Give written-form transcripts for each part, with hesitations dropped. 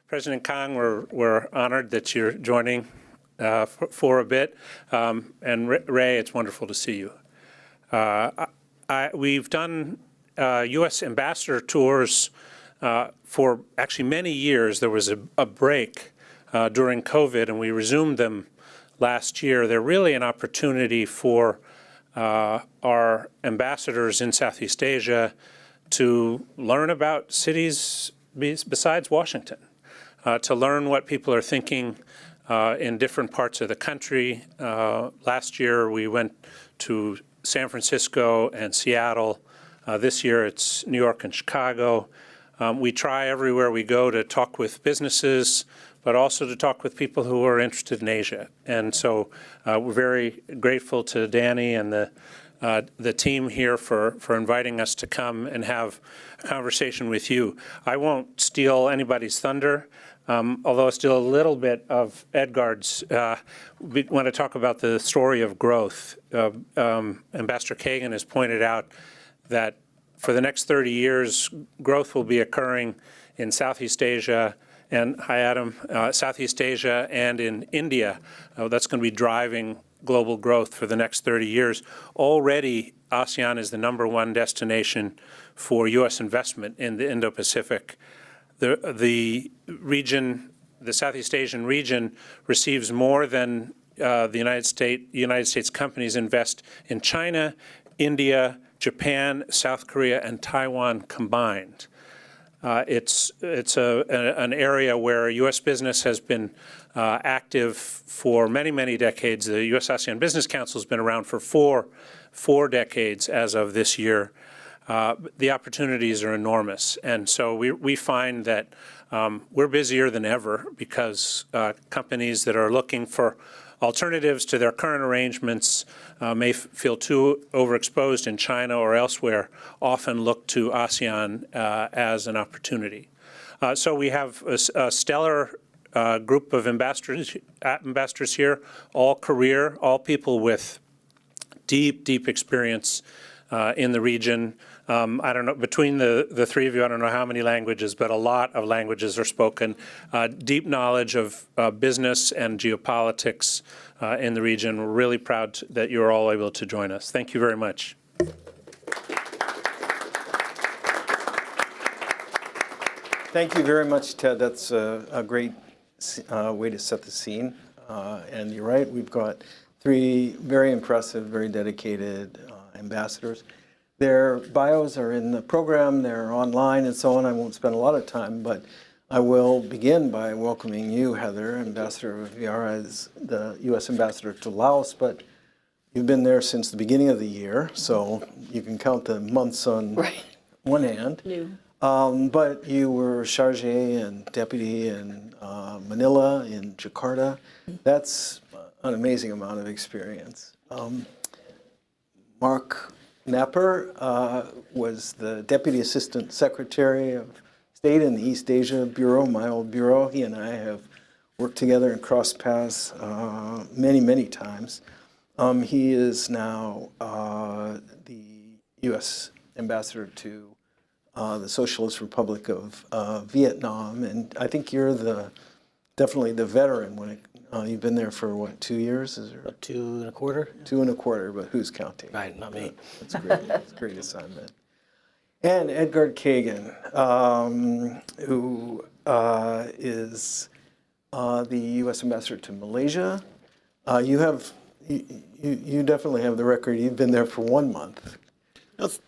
President Kang, we're honored that you're joining for a bit. And Ray, it's wonderful to see you. We've done U.S. ambassador tours for actually many years. There was a break during COVID, and we resumed them last year. They're really an opportunity for our ambassadors in Southeast Asia to learn about cities besides Washington, to learn what people are thinking in different parts of the country. Last year we went to San Francisco and Seattle. This year it's New York and Chicago. We try everywhere we go to talk with businesses, but also to talk with people who are interested in Asia. And so we're very grateful to Danny and the team here for inviting us to come and have a conversation with you. I won't steal anybody's thunder, although I'll steal a little bit of Edgard's. We want to talk about the story of growth. Ambassador Kagan has pointed out that for the next 30 years, growth will be occurring in Southeast Asia and, hi Adam, Southeast Asia and in India. That's going to be driving global growth for the next 30 years. Already, ASEAN is the #1 destination for U.S. investment in the Indo-Pacific. The region, the Southeast Asian region, receives more than the United States companies invest in China, India, Japan, South Korea, and Taiwan combined. It's an area where U.S. business has been active for many, many decades. The US-ASEAN Business Council has been around for four decades as of this year. The opportunities are enormous. And so we find that we're busier than ever because companies that are looking for alternatives to their current arrangements may feel too overexposed in China or elsewhere, often look to ASEAN as an opportunity. So we have a stellar group of ambassadors here, all career, all people with deep experience in the region. I don't know, between the three of you, I don't know how many languages, but a lot of languages are spoken. Deep knowledge of business and geopolitics in the region. We're really proud that you're all able to join us. Thank you very much. Thank you very much, Ted. That's a great way to set the scene. And you're right, we've got 3 very impressive, very dedicated ambassadors. Their bios are in the program, they're online and so on. I won't spend a lot of time, but I will begin by welcoming you, Heather. Ambassador Variava is the U.S. ambassador to Laos, but you've been there since the beginning of the year, so you can count the months on one hand. But you were charge and deputy in Manila, in Jakarta. That's an amazing amount of experience. Marc Knapper was the Deputy Assistant Secretary of State in the East Asia Bureau, my old bureau. He and I have worked together and crossed paths many times. He is now the U.S. Ambassador to the Socialist Republic of Vietnam, and I think you're definitely the veteran when it you've been there for, what, 2 years? Is there 2 1/4? 2 1/4, but who's counting? Right, not me. That's great. That's a great assignment. And Edgard Kagan, who is the U.S. Ambassador to Malaysia. You definitely have the record. You've been there for 1 month. It's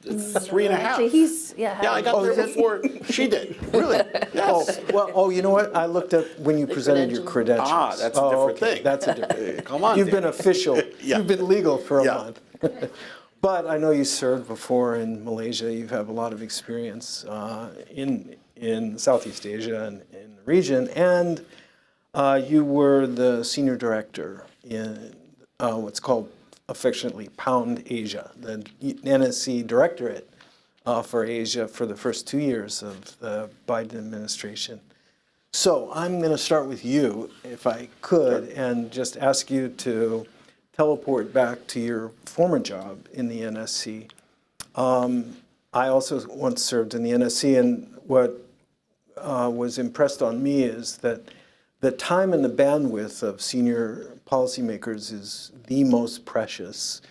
3 1/2. Actually, Yeah, I got there before she did. Really? Yes. You know what? I looked up when you presented your credentials. Ah, that's a different thing. That's a different thing. Come on. You've been official. You've been legal for a month. But I know you served before in Malaysia. You have a lot of experience in Southeast Asia and in the region. And you were the senior director in what's called affectionately Pound Asia, the NSC Directorate for Asia for the first 2 years of the Biden administration. So I'm going to start with you, if I could, and just ask you to teleport back to your former job in the NSC. I also once served in the NSC, and what was impressed on me is that the time and the bandwidth of senior policymakers is the most precious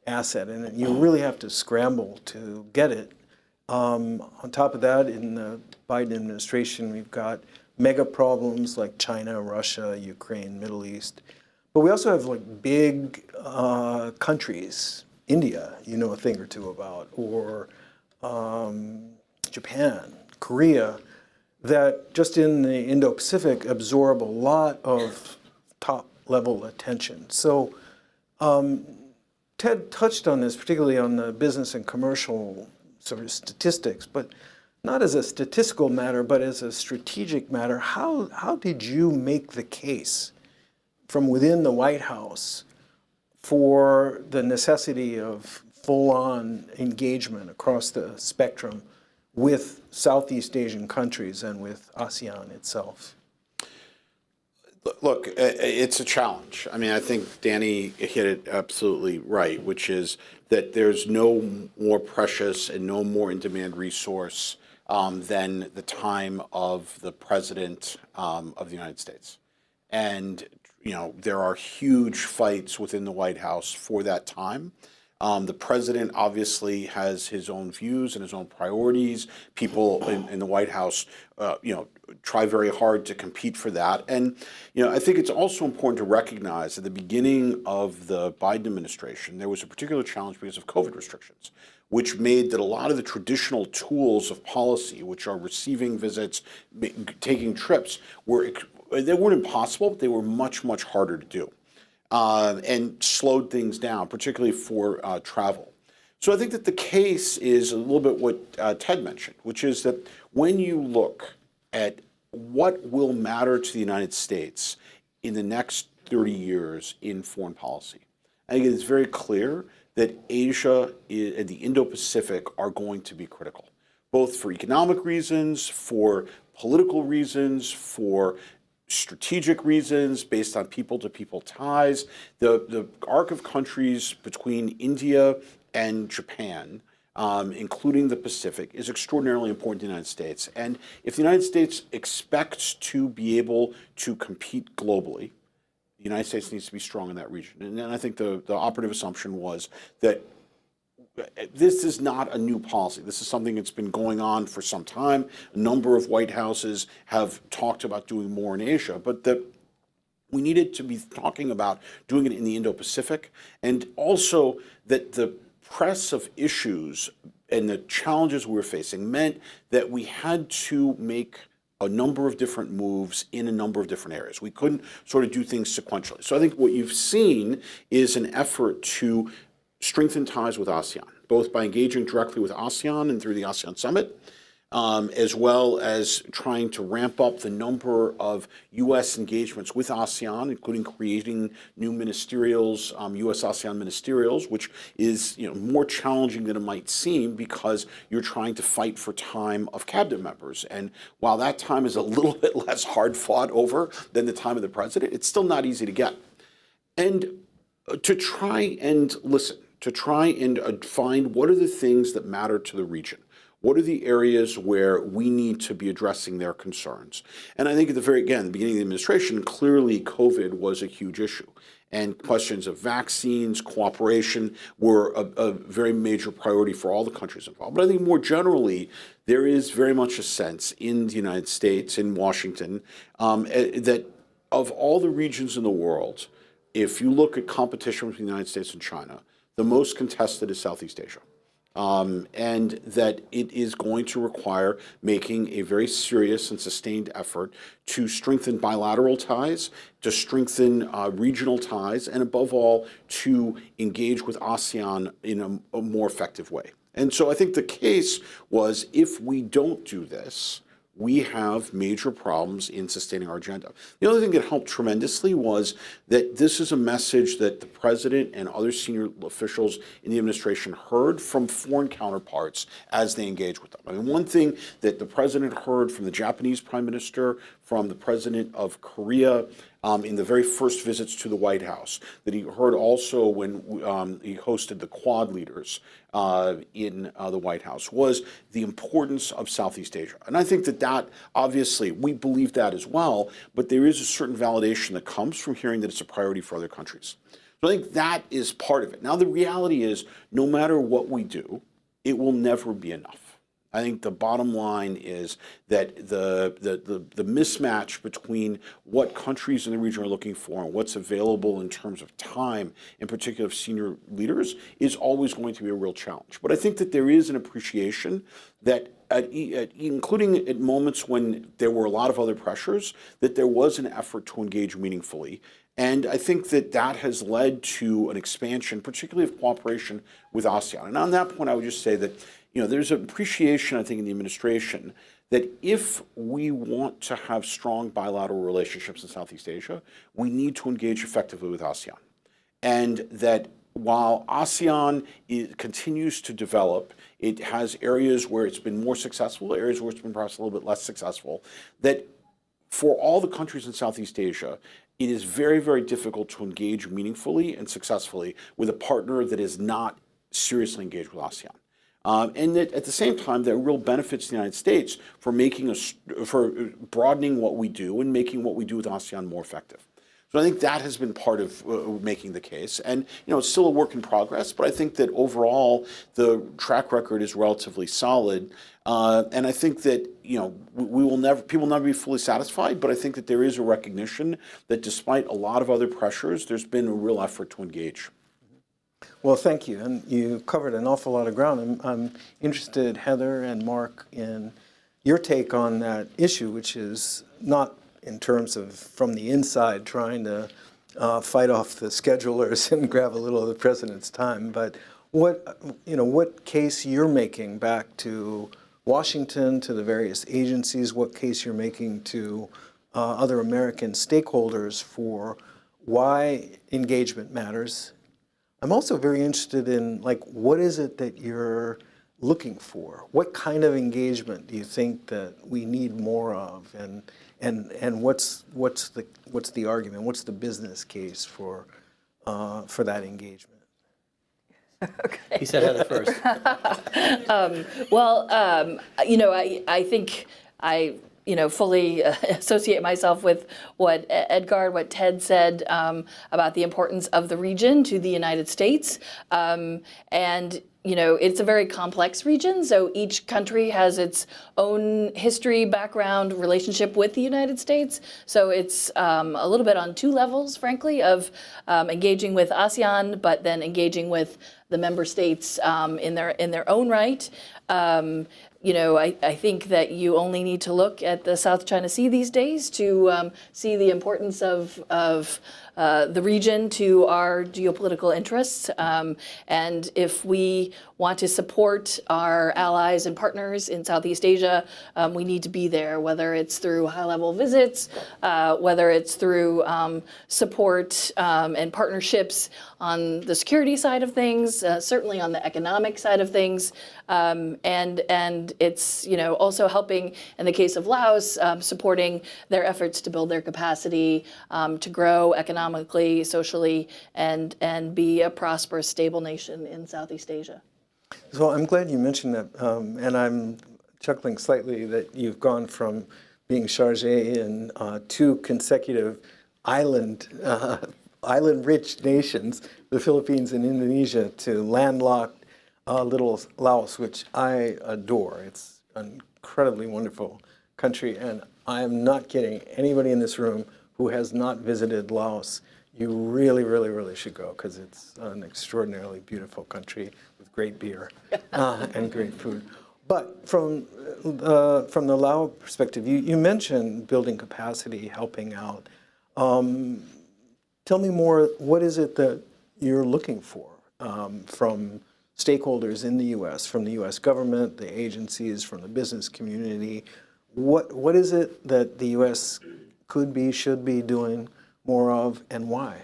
asset, and you really have to scramble to get it. On top of that, in the Biden administration, we've got mega problems like China, Russia, Ukraine, Middle East. But we also have like big countries, India, you know a thing or two about, or Japan, Korea, that just in the Indo-Pacific absorb a lot of top-level attention. So Ted touched on this, particularly on the business and commercial sort of statistics, but not as a statistical matter, but as a strategic matter. How did you make the case from within the White House for the necessity of full-on engagement across the spectrum with Southeast Asian countries and with ASEAN itself? Look, it's a challenge. I mean, I think Danny hit it absolutely right, which is that there's no more precious and no more in-demand resource than the time of the President of the United States. And, you know, there are huge fights within the White House for that time. The president obviously has his own views and his own priorities. People in the White House, you know, try very hard to compete for that. And, you know, I think it's also important to recognize at the beginning of the Biden administration, there was a particular challenge because of COVID restrictions, which made that a lot of the traditional tools of policy, which are receiving visits, taking trips, they weren't impossible, but they were much, much harder to do. And slowed things down, particularly for travel. So I think that the case is a little bit what Ted mentioned, which is that when you look at what will matter to the United States in the next 30 years in foreign policy, I think it's very clear that Asia and the Indo-Pacific are going to be critical, both for economic reasons, for political reasons, for strategic reasons based on people-to-people ties. The arc of countries between India and Japan, including the Pacific, is extraordinarily important to the United States. And if the United States expects to be able to compete globally, the United States needs to be strong in that region. And then I think the operative assumption was that this is not a new policy. This is something that's been going on for some time. A number of White Houses have talked about doing more in Asia, but that we needed to be talking about doing it in the Indo-Pacific, and also that the press of issues and the challenges we were facing meant that we had to make a number of different moves in a number of different areas. We couldn't sort of do things sequentially. So I think what you've seen is an effort to strengthen ties with ASEAN, both by engaging directly with ASEAN and through the ASEAN Summit, as well as trying to ramp up the number of U.S. engagements with ASEAN, including creating new ministerials, US-ASEAN ministerials, which is, you know, more challenging than it might seem because you're trying to fight for time of cabinet members. And while that time is a little bit less hard fought over than the time of the president, it's still not easy to get. And to try and listen, to try and find what are the things that matter to the region. What are the areas where we need to be addressing their concerns? And I think at the beginning of the administration, clearly COVID was a huge issue. And questions of vaccines, cooperation were a very major priority for all the countries involved. But I think more generally, there is very much a sense in the United States, in Washington, that of all the regions in the world, if you look at competition between the United States and China, the most contested is Southeast Asia. And that it is going to require making a very serious and sustained effort to strengthen bilateral ties, to strengthen regional ties, and above all, to engage with ASEAN in a more effective way. And so I think the case was, if we don't do this, we have major problems in sustaining our agenda. The other thing that helped tremendously was that this is a message that the president and other senior officials in the administration heard from foreign counterparts as they engage with them. I mean, one thing that the president heard from the Japanese prime minister, from the president of Korea in the very first visits to the White House, that he heard also when he hosted the Quad leaders in the White House, was the importance of Southeast Asia. And I think that obviously, we believe that as well, but there is a certain validation that comes from hearing that it's a priority for other countries. So I think that is part of it. Now, the reality is, no matter what we do, it will never be enough. I think the bottom line is that the mismatch between what countries in the region are looking for and what's available in terms of time, in particular of senior leaders, is always going to be a real challenge. But I think that there is an appreciation that, including at moments when there were a lot of other pressures, that there was an effort to engage meaningfully. And I think that has led to an expansion, particularly of cooperation with ASEAN. And on that point, I would just say that there's an appreciation, I think, in the administration that if we want to have strong bilateral relationships in Southeast Asia, we need to engage effectively with ASEAN. And that while ASEAN continues to develop, it has areas where it's been more successful, areas where it's been perhaps a little bit less successful, that for all the countries in Southeast Asia, it is very, very difficult to engage meaningfully and successfully with a partner that is not seriously engaged with ASEAN. And that at the same time, there are real benefits to the United States for broadening what we do and making what we do with ASEAN more effective. So I think that has been part of making the case. And it's still a work in progress, but I think that overall the track record is relatively solid. And I think that people will never be fully satisfied, but I think that there is a recognition that despite a lot of other pressures, there's been a real effort to engage. Well, thank you. And you covered an awful lot of ground. I'm interested, Heather and Mark, in your take on that issue, which is not in terms of from the inside trying to fight off the schedulers and grab a little of the president's time, but what case you're making back to Washington, to the various agencies, what case you're making to other American stakeholders for why engagement matters. I'm also very interested in, what is it that you're looking for? What kind of engagement do you think that we need more of? And what's the argument? What's the business case for that engagement? Okay. He said Heather first. I think I fully associate myself with what Ted said about the importance of the region to the United States. It's a very complex region, so each country has its own history, background, relationship with the United States. So it's a little bit on two levels, frankly, of engaging with ASEAN, but then engaging with the member states in their own right. I think that you only need to look at the South China Sea these days to see the importance of the region to our geopolitical interests. And if we want to support our allies and partners in Southeast Asia, we need to be there, whether it's through high-level visits, whether it's through support and partnerships on the security side of things, certainly on the economic side of things. And it's also helping, in the case of Laos, supporting their efforts to build their capacity to grow economically, socially, and be a prosperous, stable nation in Southeast Asia. So I'm glad you mentioned that, and I'm chuckling slightly that you've gone from being chargé in two consecutive island-rich nations, the Philippines and Indonesia, to landlocked little Laos, which I adore. It's an incredibly wonderful country, and I am not kidding. Anybody in this room who has not visited Laos, you really, really, really should go, because it's an extraordinarily beautiful country with great beer and great food. But from the Lao perspective, you mentioned building capacity, helping out. Tell me more, what is it that you're looking for from stakeholders in the U.S., from the U.S. government, the agencies, from the business community? What is it that the U.S. could be, should be doing more of, and why?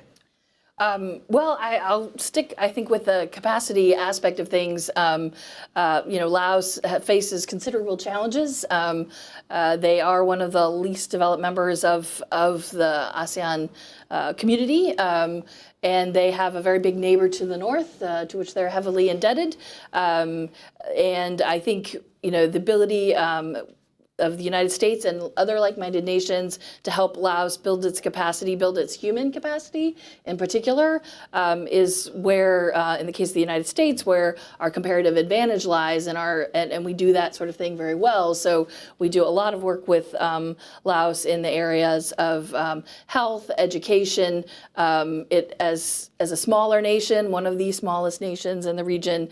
Well, I'll stick, I think, with the capacity aspect of things. Laos faces considerable challenges. They are one of the least developed members of the ASEAN community. And they have a very big neighbor to the north, to which they're heavily indebted. And I think, the ability of the United States and other like-minded nations to help Laos build its capacity, build its human capacity in particular, is where, in the case of the United States, where our comparative advantage lies, and we do that sort of thing very well. So we do a lot of work with Laos in the areas of health, education. As a smaller nation, one of the smallest nations in the region,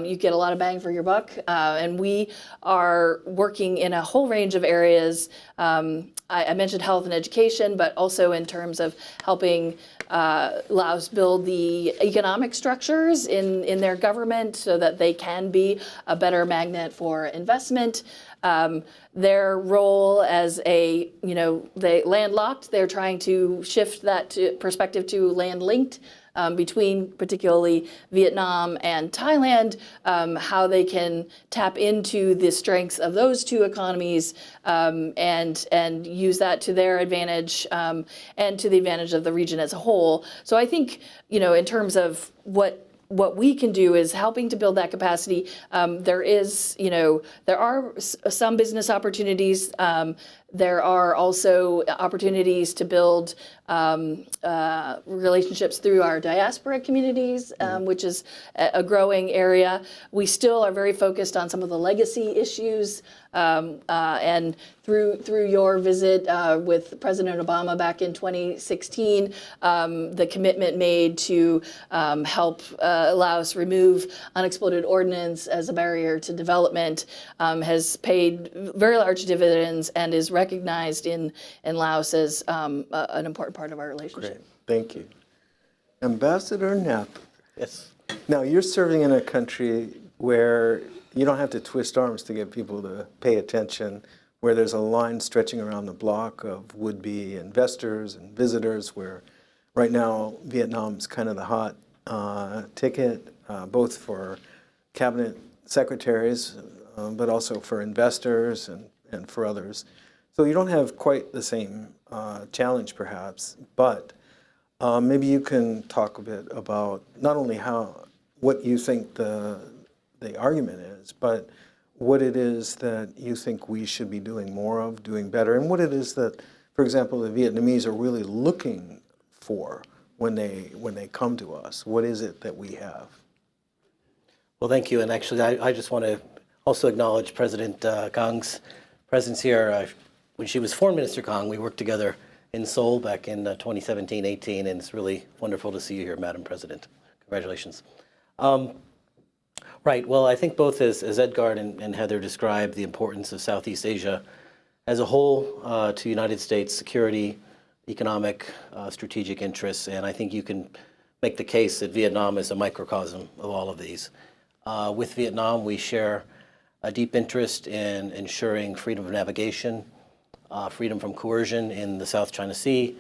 you get a lot of bang for your buck, and we are working in a whole range of areas. I mentioned health and education, but also in terms of helping Laos build the economic structures in their government so that they can be a better magnet for investment. Their role as they landlocked, they're trying to shift that perspective to land-linked. Between particularly Vietnam and Thailand, how they can tap into the strengths of those two economies and use that to their advantage and to the advantage of the region as a whole. So I think, in terms of what we can do is helping to build that capacity. There are some business opportunities. There are also opportunities to build relationships through our diaspora communities, which is a growing area. We still are very focused on some of the legacy issues, and through your visit with President Obama back in 2016, the commitment made to help Laos remove unexploded ordnance as a barrier to development has paid very large dividends and is recognized in Laos as an important part of our relationship. Great, thank you. Ambassador Knapper. Yes. Now, you're serving in a country where you don't have to twist arms to get people to pay attention, where there's a line stretching around the block of would-be investors and visitors, where right now Vietnam's kind of the hot ticket, both for cabinet secretaries, but also for investors and for others. So you don't have quite the same challenge, perhaps, but maybe you can talk a bit about not only what you think the argument is, but what it is that you think we should be doing more of, doing better, and what it is that, for example, the Vietnamese are really looking for when they come to us. What is it that we have? Well, thank you. And actually, I just want to also acknowledge President Kang's presence here. When she was Foreign Minister Kang, we worked together in Seoul back in 2017-18, and it's really wonderful to see you here, Madam President. Congratulations. Right. Well, I think both as Edgard and Heather described the importance of Southeast Asia as a whole to United States security, economic, strategic interests, and I think you can make the case that Vietnam is a microcosm of all of these. With Vietnam, we share a deep interest in ensuring freedom of navigation, freedom from coercion in the South China Sea.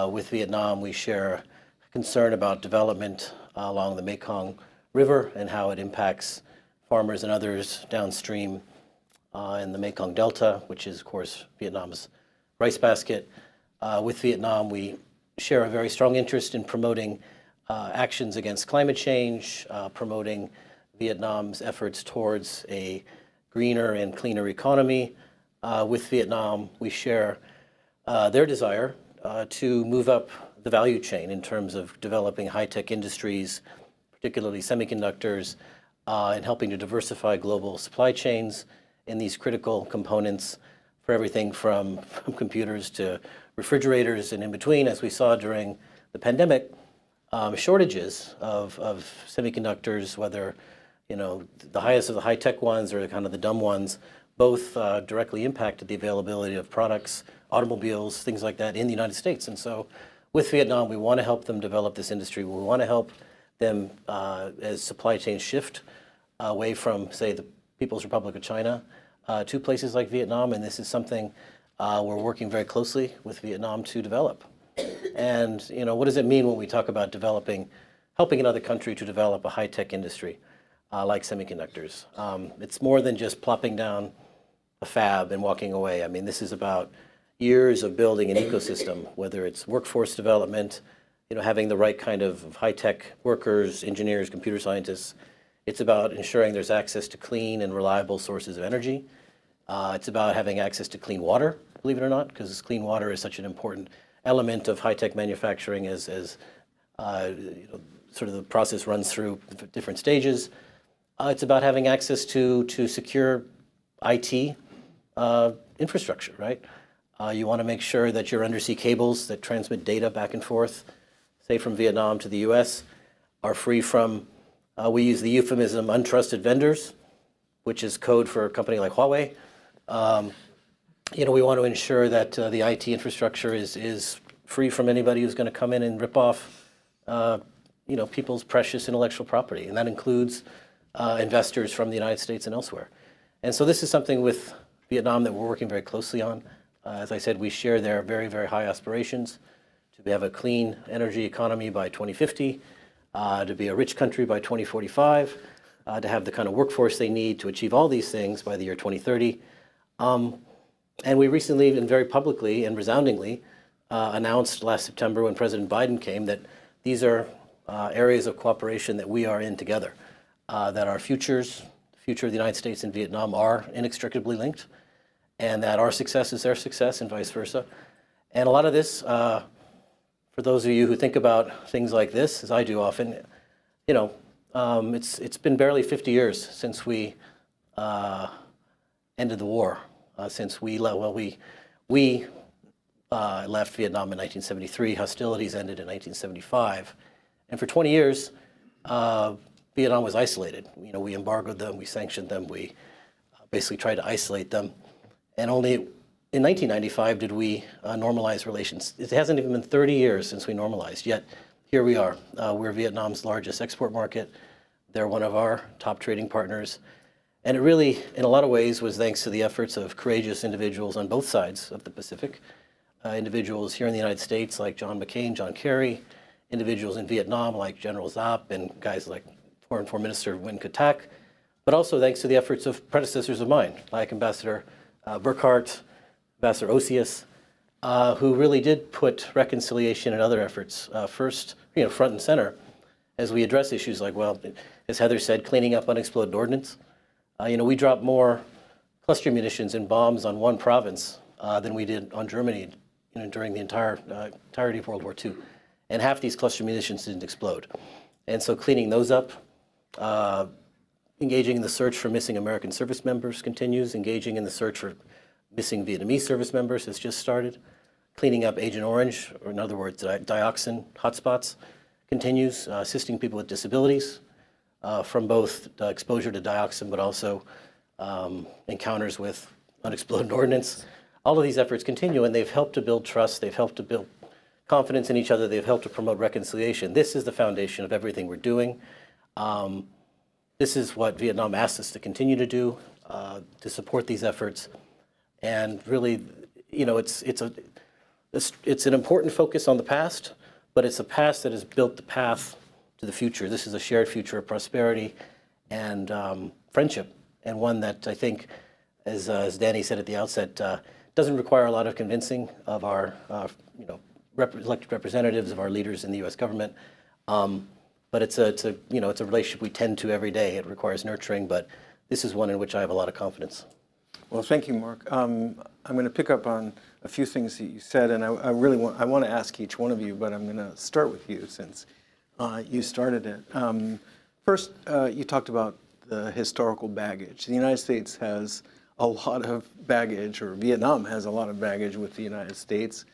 With Vietnam, we share concern about development along the Mekong River and how it impacts farmers and others downstream in the Mekong Delta, which is, of course, Vietnam's rice basket. With Vietnam, we share a very strong interest in promoting actions against climate change, promoting Vietnam's efforts towards a greener and cleaner economy. With Vietnam, we share their desire to move up the value chain in terms of developing high-tech industries, particularly semiconductors, and helping to diversify global supply chains in these critical components for everything from computers to refrigerators and in between, as we saw during the pandemic. Shortages of semiconductors, whether the highest of the high-tech ones or kind of the dumb ones, both directly impacted the availability of products, automobiles, things like that in the United States. And so with Vietnam, we want to help them develop this industry. We want to help them as supply chains shift away from, say, the People's Republic of China to places like Vietnam. And this is something we're working very closely with Vietnam to develop. And what does it mean when we talk about helping another country to develop a high-tech industry like semiconductors? It's more than just plopping down a fab and walking away. I mean, this is about years of building an ecosystem, whether it's workforce development, having the right kind of high-tech workers, engineers, computer scientists. It's about ensuring there's access to clean and reliable sources of energy. It's about having access to clean water, believe it or not, because clean water is such an important element of high-tech manufacturing as sort of the process runs through different stages. It's about having access to secure IT infrastructure, right? You want to make sure that your undersea cables that transmit data back and forth, say from Vietnam to the US, are free from, we use the euphemism untrusted vendors, which is code for a company like Huawei. We want to ensure that the IT infrastructure is free from anybody who's going to come in and rip off people's precious intellectual property. And that includes investors from the United States and elsewhere. And so this is something with Vietnam that we're working very closely on. As I said, we share their very, very high aspirations to have a clean energy economy by 2050, to be a rich country by 2045, to have the kind of workforce they need to achieve all these things by the year 2030. And we recently and very publicly and resoundingly announced last September when President Biden came that these are areas of cooperation that we are in together, that our future of the United States and Vietnam are inextricably linked, and that our success is their success and vice versa. And a lot of this, for those of you who think about things like this, as I do often, it's been barely 50 years since we ended the war, since we left Vietnam in 1973. Hostilities ended in 1975. And for 20 years, Vietnam was isolated. We embargoed them, we sanctioned them, we basically tried to isolate them. And only in 1995 did we normalize relations. It hasn't even been 30 years since we normalized, yet here we are. We're Vietnam's largest export market. They're one of our top trading partners. And it really, in a lot of ways, was thanks to the efforts of courageous individuals on both sides of the Pacific. Individuals here in the United States like John McCain, John Kerry, individuals in Vietnam like General Giap and guys like Foreign Minister Nguyen Cu Thach, but also thanks to the efforts of predecessors of mine, like Ambassador Burkhardt, Ambassador Osius, who really did put reconciliation and other efforts first, front and center as we address issues like, well, as Heather said, cleaning up unexploded ordnance. We dropped more cluster munitions and bombs on one province than we did on Germany during the entirety of World War II. And half these cluster munitions didn't explode. And so cleaning those up, engaging in the search for missing American service members continues, engaging in the search for missing Vietnamese service members has just started. Cleaning up Agent Orange, or in other words, dioxin hotspots, continues, assisting people with disabilities from both exposure to dioxin, but also encounters with unexploded ordnance. All of these efforts continue, and they've helped to build trust. They've helped to build confidence in each other. They've helped to promote reconciliation. This is the foundation of everything we're doing. This is what Vietnam asked us to continue to do, to support these efforts. And really, it's an important focus on the past, but it's a past that has built the path to the future. This is a shared future of prosperity and friendship, and one that I think, as Danny said at the outset, doesn't require a lot of convincing of our elected representatives, of our leaders in the U.S. government. But it's a relationship we tend to every day. It requires nurturing, but this is one in which I have a lot of confidence. Well, thank you, Mark. I'm going to pick up on a few things that you said, and I want to ask each one of you, but I'm going to start with you since you started it. First, you talked about the historical baggage. The United States has a lot of baggage, or Vietnam has a lot of baggage with the United States.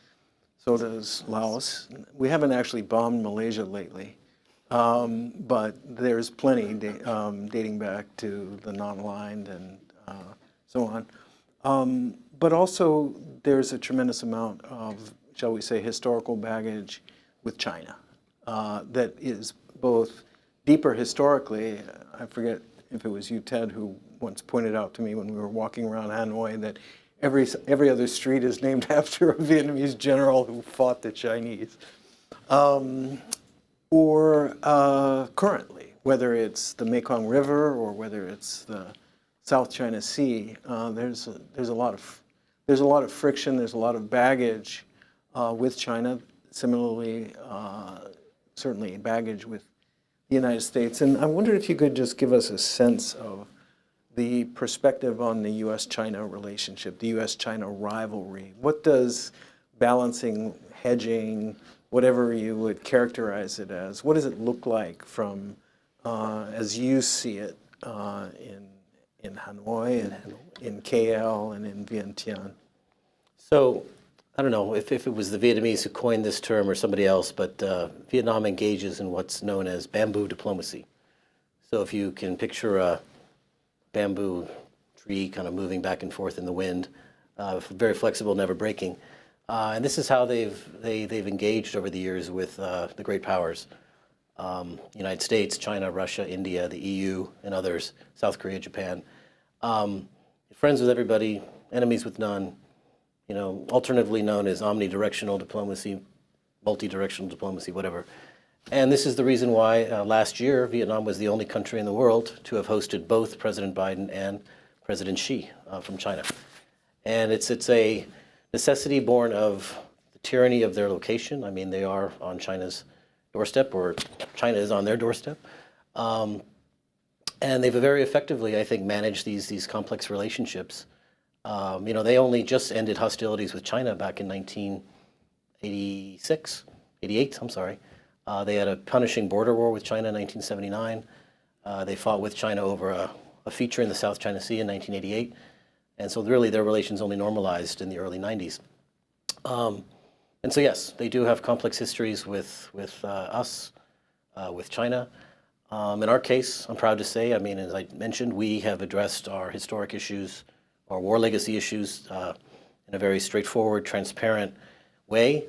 So does Laos. We haven't actually bombed Malaysia lately, but there's plenty dating back to the non-aligned and so on. But also there's a tremendous amount of, shall we say, historical baggage with China that is both deeper historically. I forget if it was you, Ted, who once pointed out to me when we were walking around Hanoi that every other street is named after a Vietnamese general who fought the Chinese. Or currently, whether it's the Mekong River or whether it's the South China Sea, there's a lot of friction. There's a lot of baggage with China. Similarly, certainly baggage with the United States. And I wondered if you could just give us a sense of the perspective on the U.S.-China relationship, the U.S.-China rivalry. What does balancing, hedging, whatever you would characterize it as, what does it look like from, as you see it, in Hanoi, and in KL, and in Vientiane? So, I don't know if it was the Vietnamese who coined this term or somebody else, but Vietnam engages in what's known as bamboo diplomacy. So if you can picture a bamboo tree kind of moving back and forth in the wind, very flexible, never breaking. And this is how they've engaged over the years with the great powers. United States, China, Russia, India, the EU, and others, South Korea, Japan. Friends with everybody, enemies with none. You know, alternatively known as omnidirectional diplomacy, multi-directional diplomacy, whatever. And this is the reason why last year Vietnam was the only country in the world to have hosted both President Biden and President Xi from China. And it's a necessity born of the tyranny of their location. I mean, they are on China's doorstep, or China is on their doorstep. And they've very effectively, I think, managed these complex relationships. You know, they only just ended hostilities with China back in 88, I'm sorry. They had a punishing border war with China in 1979. They fought with China over a feature in the South China Sea in 1988. And so really their relations only normalized in the early 90s. And so yes, they do have complex histories with us, with China. In our case, I'm proud to say, I mean, as I mentioned, we have addressed our historic issues, our war legacy issues in a very straightforward, transparent way.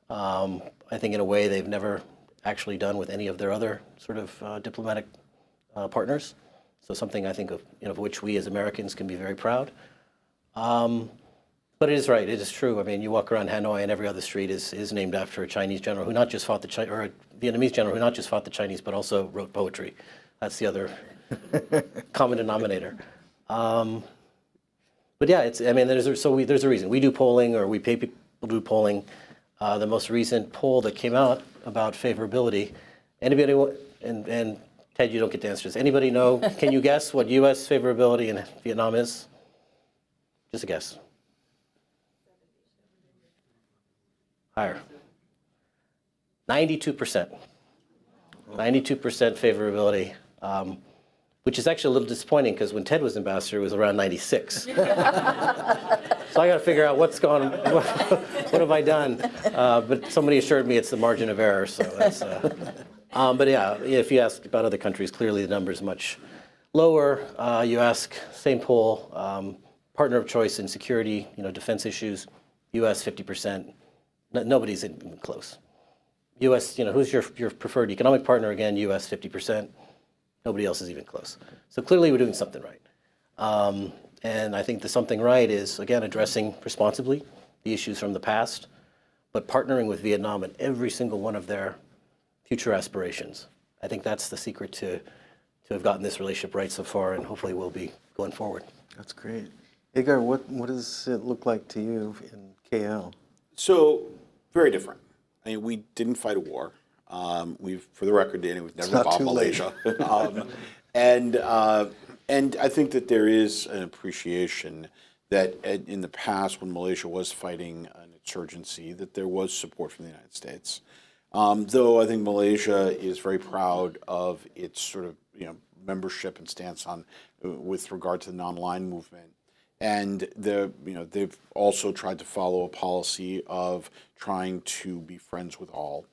I think in a way they've never actually done with any of their other sort of diplomatic partners. So something I think of, of which we as Americans can be very proud. But it is right, it is true. I mean, you walk around Hanoi and every other street is named after a Chinese general who not just fought or a Vietnamese general who not just fought the Chinese, but also wrote poetry. That's the other common denominator. But yeah, there's a reason. We do polling, or we pay people to do polling. The most recent poll that came out about favorability, anybody, and Ted, you don't get to answer this. Anybody know, can you guess what U.S. favorability in Vietnam is? Just a guess. Higher. 92%. 92% favorability. Which is actually a little disappointing because when Ted was ambassador, it was around 96. So I got to figure out what have I done? But somebody assured me it's the margin of error. So that's, but yeah, if you ask about other countries, clearly the number is much lower. You ask, same poll, partner of choice in security, defense issues, U.S. 50%. Nobody's even close. U.S., who's your preferred economic partner? Again, U.S. 50%. Nobody else is even close. So clearly we're doing something right. And I think the something right is, again, addressing responsibly the issues from the past, but partnering with Vietnam in every single one of their future aspirations. I think that's the secret to have gotten this relationship right so far, and hopefully will be going forward. That's great. Edgar, what does it look like to you in KL? So, very different. I mean, we didn't fight a war. For the record, Danny, we've never bombed Malaysia. And I think that there is an appreciation that in the past, when Malaysia was fighting an insurgency, that there was support from the United States. Though I think Malaysia is very proud of its sort of membership and stance on with regard to the non-aligned movement. And they've also tried to follow a policy of trying to be friends with all.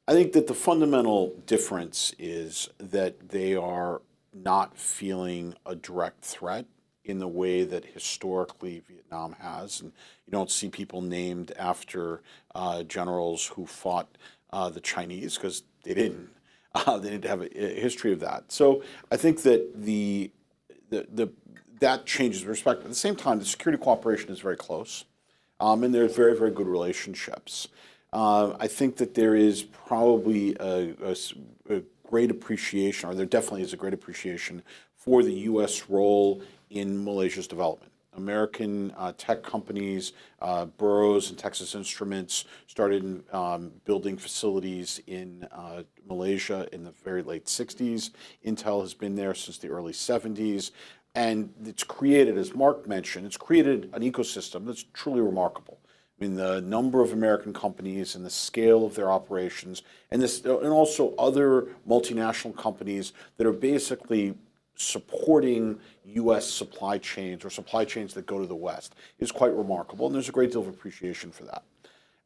I think that the fundamental difference is that they are not feeling a direct threat in the way that historically Vietnam has. And you don't see people named after generals who fought the Chinese, because they didn't. They didn't have a history of that. So I think that the that changes respect. At the same time, the security cooperation is very close, and there's very, very good relationships. I think that there is probably a great appreciation, or there definitely is a great appreciation for the U.S. role in Malaysia's development. American tech companies, Burroughs and Texas Instruments started building facilities in Malaysia in the very late 60s. Intel has been there since the early 70s. And it's created, as Mark mentioned, it's created an ecosystem that's truly remarkable. I mean, the number of American companies and the scale of their operations, and also other multinational companies that are basically supporting U.S. supply chains or supply chains that go to the West is quite remarkable, and there's a great deal of appreciation for that.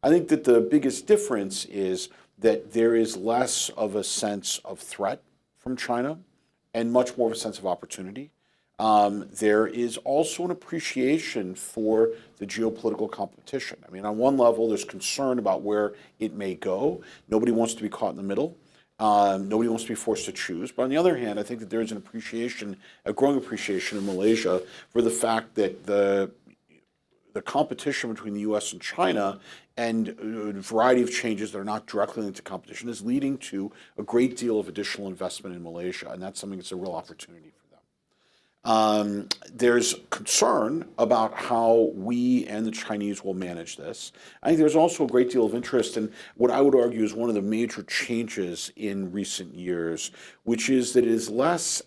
I think that the biggest difference is that there is less of a sense of threat from China and much more of a sense of opportunity. There is also an appreciation for the geopolitical competition. I mean, on one level, there's concern about where it may go. Nobody wants to be caught in the middle. Nobody wants to be forced to choose. But on the other hand, I think that there's an appreciation, a growing appreciation in Malaysia for the fact that the competition between the U.S. and China and a variety of changes that are not directly linked to competition is leading to a great deal of additional investment in Malaysia, and that's something that's a real opportunity for them. There's concern about how we and the Chinese will manage this. I think there's also a great deal of interest in what I would argue is one of the major changes in recent years, which is that it is less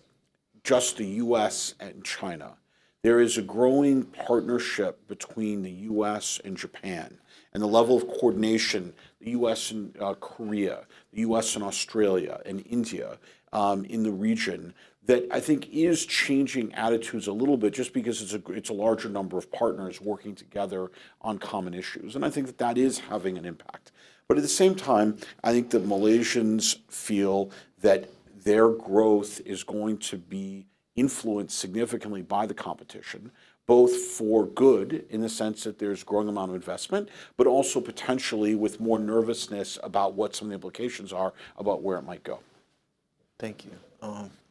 just the U.S. and China. There is a growing partnership between the U.S. and Japan, and the level of coordination, the U.S. and Korea, the U.S. and Australia and India in the region, that I think is changing attitudes a little bit, just because it's a larger number of partners working together on common issues. And I think that that is having an impact. But at the same time, I think that Malaysians feel that their growth is going to be influenced significantly by the competition, both for good in the sense that there's a growing amount of investment, but also potentially with more nervousness about what some of the implications are about where it might go. Thank you.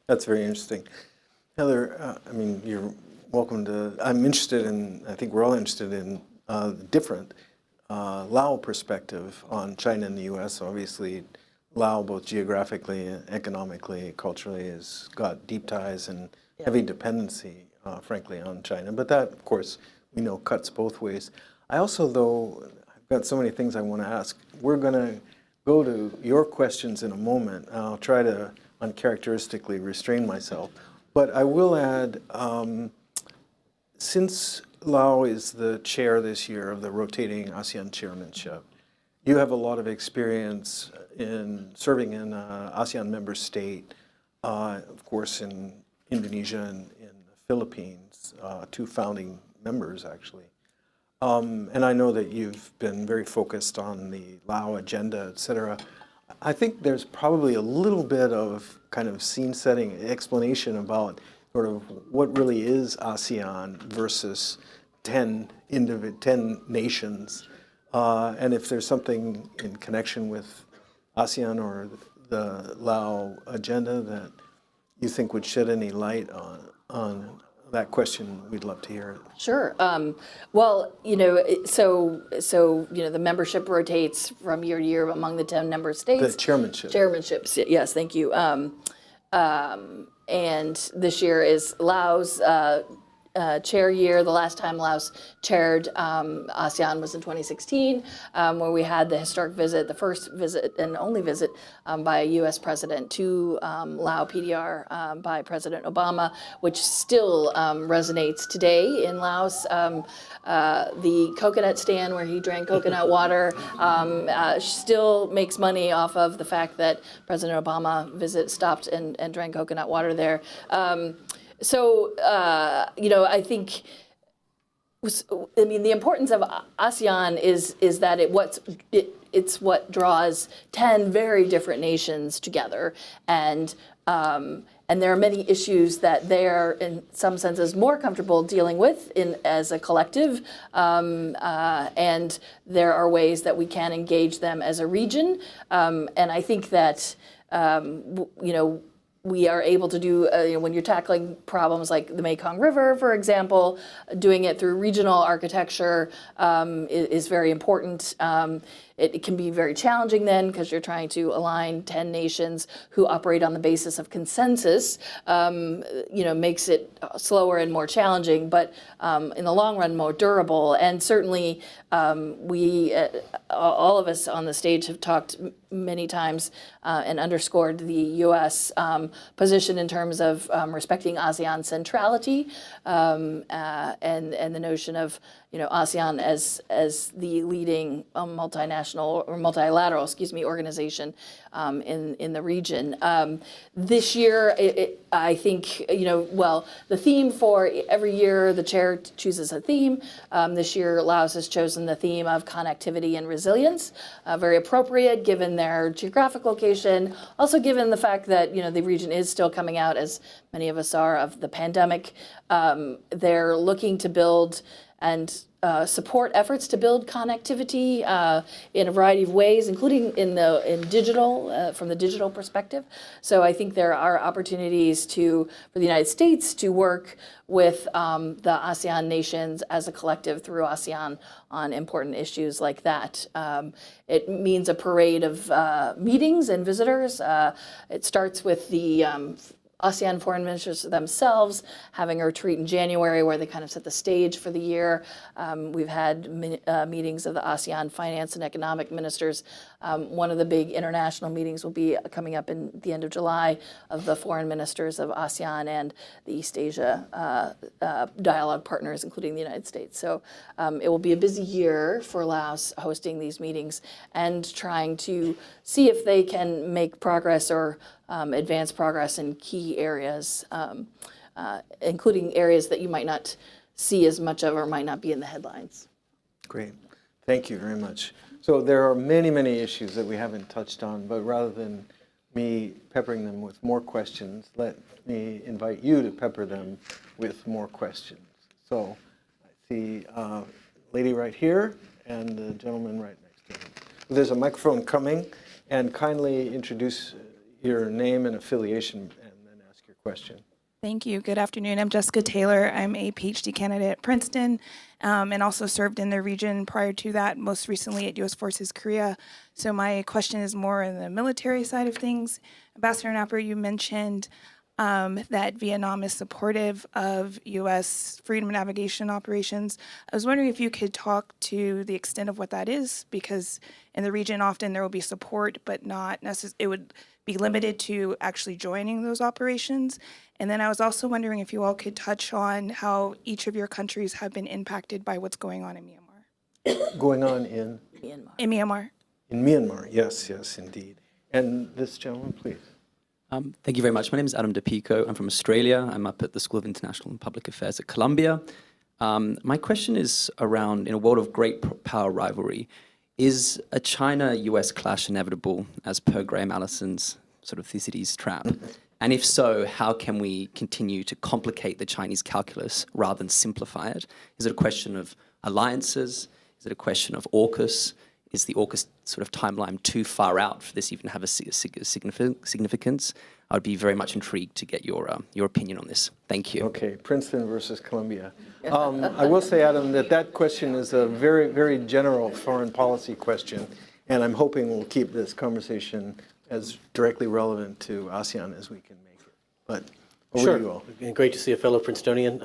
That's very interesting. Heather, I mean, you're welcome to, I'm interested in, I think we're all interested in different Lao perspective on China and the U.S. Obviously, Lao, both geographically, economically, culturally, has got deep ties and heavy dependency, frankly, on China. But that, of course, we know cuts both ways. I also, though, I've got so many things I want to ask. We're going to go to your questions in a moment. I'll try to uncharacteristically restrain myself. But I will add, since Lao is the chair this year of the rotating ASEAN chairmanship, you have a lot of experience in serving in an ASEAN member state, of course in Indonesia and in the Philippines, two founding members actually. And I know that you've been very focused on the Lao agenda, et cetera. I think there's probably a little bit of kind of scene-setting explanation about sort of what really is ASEAN versus 10 nations. And if there's something in connection with ASEAN or the Lao agenda that you think would shed any light on that question, we'd love to hear it. Sure. Well, so the membership rotates from year to year among the 10 member states. The chairmanship. Chairmanships, yes, thank you. And this year is Laos chair year. The last time Laos chaired ASEAN was in 2016, where we had the historic visit, the first visit and only visit by a U.S. president to Lao PDR by President Obama, which still resonates today in Laos. The coconut stand where he drank coconut water still makes money off of the fact that President Obama stopped and drank coconut water there. So, I think, the importance of ASEAN is that it's what draws 10 very different nations together, and there are many issues that they are, in some senses, more comfortable dealing with as a collective, and there are ways that we can engage them as a region, and I think that, we are able to do, when you're tackling problems like the Mekong River, for example, doing it through regional architecture is very important. It can be very challenging then because you're trying to align 10 nations who operate on the basis of consensus, makes it slower and more challenging, but in the long run, more durable. And certainly all of us on the stage have talked many times and underscored the U.S. Position in terms of respecting ASEAN centrality and the notion of ASEAN as the leading multinational or multilateral, organization in the region. This year, I think, the theme for every year, the chair chooses a theme. This year, Laos has chosen the theme of connectivity and resilience, very appropriate given their geographic location, also given the fact that, the region is still coming out, as many of us are, of the pandemic. They're looking to build and support efforts to build connectivity in a variety of ways, including in digital, from the digital perspective. So I think there are opportunities for the United States to work with the ASEAN nations as a collective through ASEAN on important issues like that. It means a parade of meetings and visitors. It starts with the ASEAN foreign ministers themselves having a retreat in January where they kind of set the stage for the year. We've had meetings of the ASEAN finance and economic ministers. One of the big international meetings will be coming up in the end of July of the foreign ministers of ASEAN and the East Asia dialogue partners, including the United States. So it will be a busy year for Laos hosting these meetings and trying to see if they can make progress or advance progress in key areas, including areas that you might not see as much of or might not be in the headlines. Great. Thank you very much. So there are many, many issues that we haven't touched on, but rather than me peppering them with more questions, let me invite you to pepper them with more questions. So I see a lady right here and the gentleman right next to him. There's a microphone coming, and kindly introduce your name and affiliation and then ask your question. Thank you. Good afternoon. I'm Jessica Taylor. I'm a PhD candidate at Princeton and also served in the region prior to that, most recently at U.S. Forces Korea. So my question is more in the military side of things. Ambassador Knapper, you mentioned that Vietnam is supportive of U.S. freedom of navigation operations. I was wondering if you could talk to the extent of what that is, because in the region often there will be support, but not necessarily, it would be limited to actually joining those operations. And then I was also wondering if you all could touch on how each of your countries have been impacted by what's going on in Myanmar. Going on in? Myanmar. In Myanmar. In Myanmar, yes, yes, indeed. And this gentleman, please. Thank you very much. My name is Adam DePico. I'm from Australia. I'm up at the School of International and Public Affairs at Columbia. My question is around, in a world of great power rivalry, is a China-US clash inevitable as per Graham Allison's sort of Thucydides trap? And if so, how can we continue to complicate the Chinese calculus rather than simplify it? Is it a question of alliances? Is it a question of AUKUS? Is the AUKUS sort of timeline too far out for this even to have a significance? I would be very much intrigued to get your opinion on this. Thank you. Okay, Princeton versus Columbia. I will say, Adam, that question is a very, very general foreign policy question, and I'm hoping we'll keep this conversation as directly relevant to ASEAN as we can make it. But over to you all. And great to see a fellow Princetonian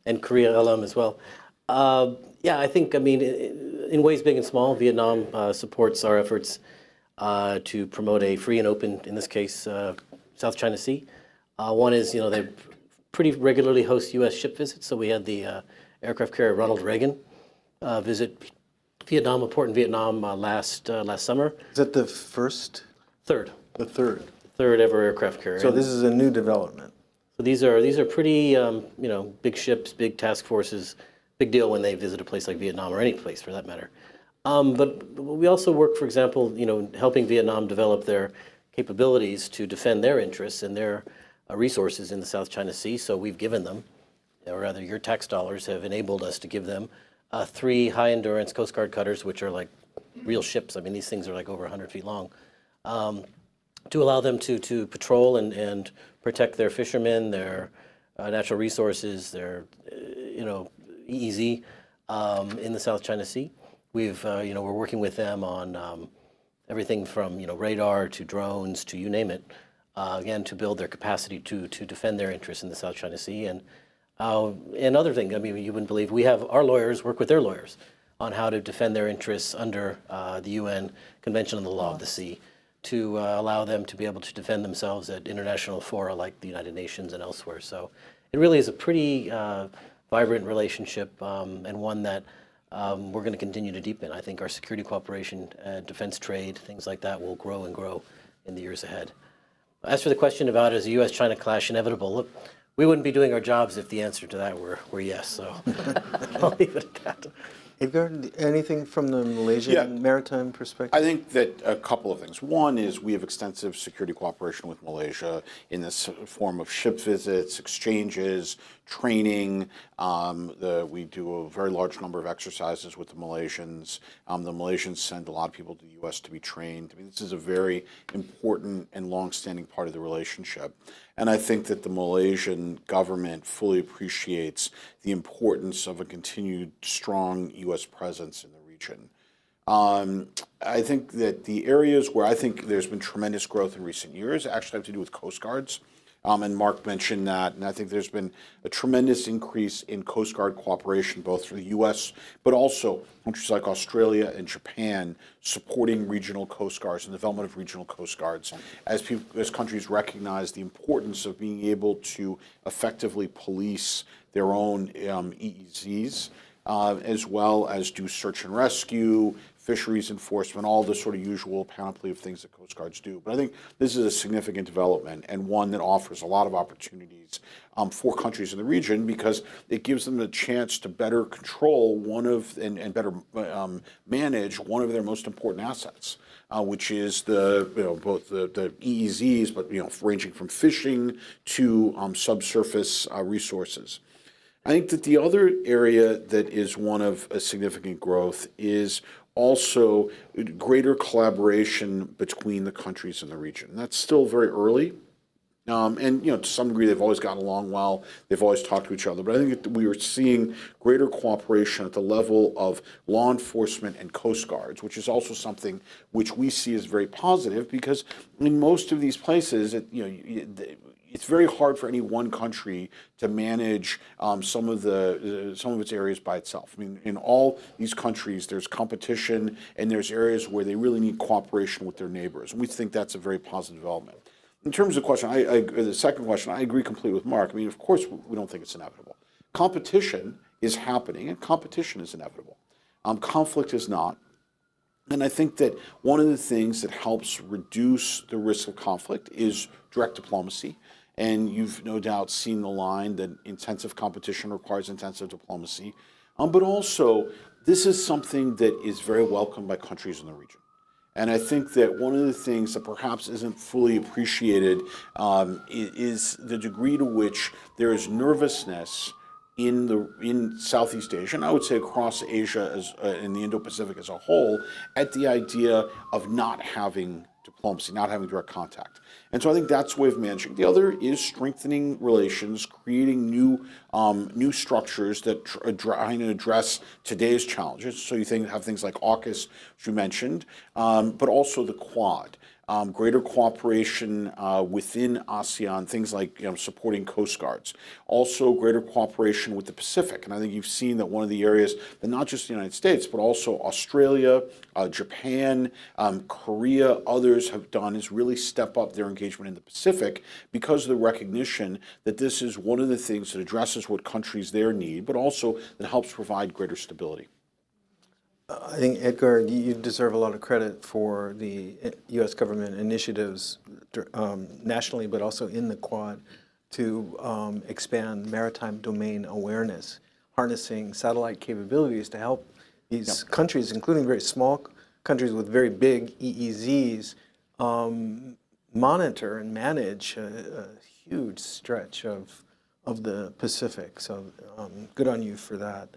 and Korea alum as well. Yeah, I think, in ways big and small, Vietnam supports our efforts to promote a free and open, in this case, South China Sea. One is, they pretty regularly host U.S. ship visits. So we had the aircraft carrier Ronald Reagan visit Vietnam, a port in Vietnam last summer. Is that the first? Third. The third. Third ever aircraft carrier. So this is a new development. So these are pretty, big ships, big task forces, big deal when they visit a place like Vietnam or any place for that matter. But we also work, for example, helping Vietnam develop their capabilities to defend their interests and their resources in the South China Sea. So we've given them, or rather your tax dollars have enabled us to give them 3 high-endurance Coast Guard cutters, which are like real ships. These things are like over 100 feet long. to allow them to patrol and protect their fishermen, their natural resources, their EEZ in the South China Sea. We're working with them on everything from radar to drones to you name it, again to build their capacity to defend their interests in the South China Sea and other things. I mean, you wouldn't believe we have our lawyers work with their lawyers on how to defend their interests under the UN Convention on the Law of the Sea, to allow them to be able to defend themselves at international fora like the United Nations and elsewhere. So it really is a pretty vibrant relationship and one that we're going to continue to deepen. I think our security cooperation, defense trade, things like that will grow and grow in the years ahead. As for the question about is the U.S.-China clash inevitable, look, we wouldn't be doing our jobs if the answer to that were yes, so I'll leave it at that. Edgard, anything from the Malaysian maritime perspective? I think that a couple of things. One is we have extensive security cooperation with Malaysia in this form of ship visits, exchanges, training. We do a very large number of exercises with the Malaysians. The Malaysians send a lot of people to the U.S. to be trained. I mean, this is a very important and long-standing part of the relationship. And I think that the Malaysian government fully appreciates the importance of a continued strong U.S. presence in the region. I think that the areas where I think there's been tremendous growth in recent years actually have to do with Coast Guards. And Mark mentioned that, and I think there's been a tremendous increase in Coast Guard cooperation, both for the U.S., but also countries like Australia and Japan supporting regional Coast Guards and the development of regional Coast Guards, as countries recognize the importance of being able to effectively police their own EEZs, as well as do search and rescue, fisheries enforcement, all the sort of usual panoply of things that Coast Guards do. But I think this is a significant development and one that offers a lot of opportunities for countries in the region, because it gives them the chance to better control and better manage one of their most important assets, which is both the EEZs, but ranging from fishing to subsurface resources. I think that the other area that is one of a significant growth is also greater collaboration between the countries in the region. That's still very early. And to some degree, they've always gotten along well. They've always talked to each other. But I think that we are seeing greater cooperation at the level of law enforcement and Coast Guards, which is also something which we see as very positive, because in most of these places, it's very hard for any one country to manage some of its areas by itself. I mean, in all these countries, there's competition, and there's areas where they really need cooperation with their neighbors. And we think that's a very positive development. In terms of the question, the second question, I agree completely with Mark. I mean, of course, we don't think it's inevitable. Competition is happening, and competition is inevitable. Conflict is not. And I think that one of the things that helps reduce the risk of conflict is direct diplomacy. And you've no doubt seen the line that intensive competition requires intensive diplomacy. But also, this is something that is very welcomed by countries in the region. And I think that one of the things that perhaps isn't fully appreciated is the degree to which there is nervousness in Southeast Asia, and I would say across Asia in the Indo-Pacific as a whole, at the idea of not having diplomacy, not having direct contact. And so I think that's a way of managing. The other is strengthening relations, creating new structures that try to address today's challenges. So you have things like AUKUS, which you mentioned, but also the Quad. Greater cooperation within ASEAN, things like supporting Coast Guards. Also greater cooperation with the Pacific. And I think you've seen that one of the areas that not just the United States, but also Australia, Japan, Korea, others have done is really step up their engagement in the Pacific, because of the recognition that this is one of the things that addresses what countries there need, but also that helps provide greater stability. I think, Edgard, you deserve a lot of credit for the U.S. government initiatives nationally, but also in the Quad, to expand maritime domain awareness, harnessing satellite capabilities to help these countries, including very small countries with very big EEZs, monitor and manage a huge stretch of the Pacific. So good on you for that.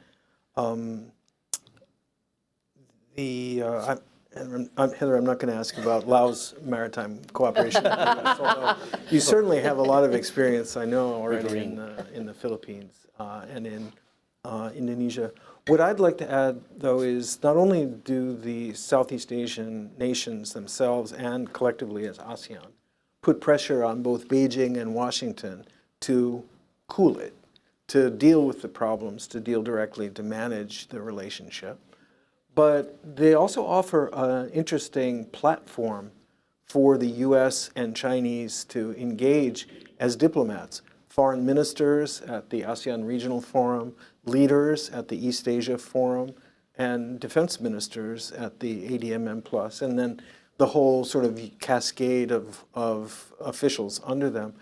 And Heather, I'm not going to ask about Laos maritime cooperation, although you certainly have a lot of experience, I know, already in the Philippines and in Indonesia. What I'd like to add, though, is not only do the Southeast Asian nations themselves and collectively as ASEAN put pressure on both Beijing and Washington to cool it, to deal with the problems, to deal directly, to manage the relationship, but they also offer an interesting platform for the US and Chinese to engage as diplomats, foreign ministers at the ASEAN Regional Forum, leaders at the East Asia Forum, and defense ministers at the ADMM+, and then the whole sort of cascade of officials under them.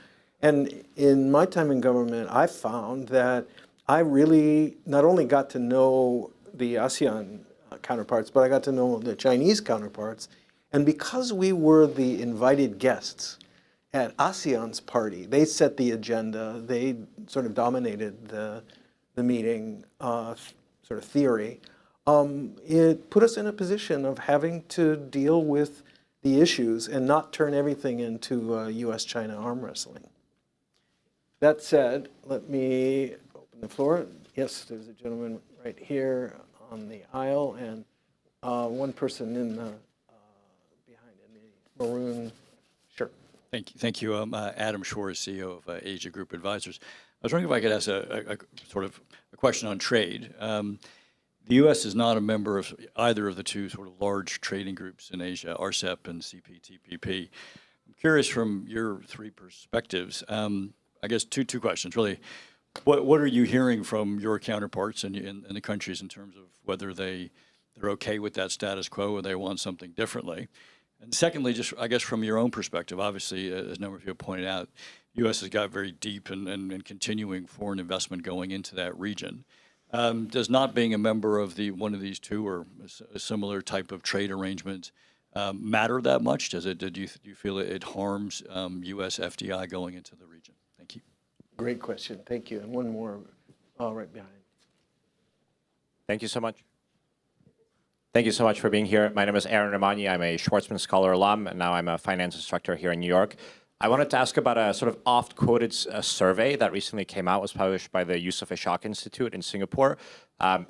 And in my time in government, I found that I really not only got to know the ASEAN counterparts, but I got to know the Chinese counterparts. And because we were the invited guests at ASEAN's party, they set the agenda, they sort of dominated the meeting sort of theory. It put us in a position of having to deal with the issues and not turn everything into US-China arm wrestling. That said, let me open the floor. Yes, there's a gentleman right here on the aisle, and one person in the behind in the maroon shirt. Thank you. I'm Adam Schwartz, CEO of Asia Group Advisors. I was wondering if I could ask a sort of a question on trade. The U.S. is not a member of either of the two sort of large trading groups in Asia, RCEP and CPTPP. I'm curious from your three perspectives. I guess two questions, really. What are you hearing from your counterparts in the countries in terms of whether they're okay with that status quo or they want something differently? And secondly, just I guess from your own perspective, obviously, as a number of you have pointed out, the U.S. has got very deep and continuing foreign investment going into that region. Does not being a member of one of these two or a similar type of trade arrangement matter that much? Do you feel it harms U.S. FDI going into the region? Thank you. Great question. Thank you. And one more right behind. Thank you so much. Thank you so much for being here. My name is Aaron Ramani. I'm a Schwarzman Scholar alum, and now I'm a finance instructor here in New York. I wanted to ask about a sort of oft-quoted survey that recently came out, was published by the Yusof Ishak Institute in Singapore.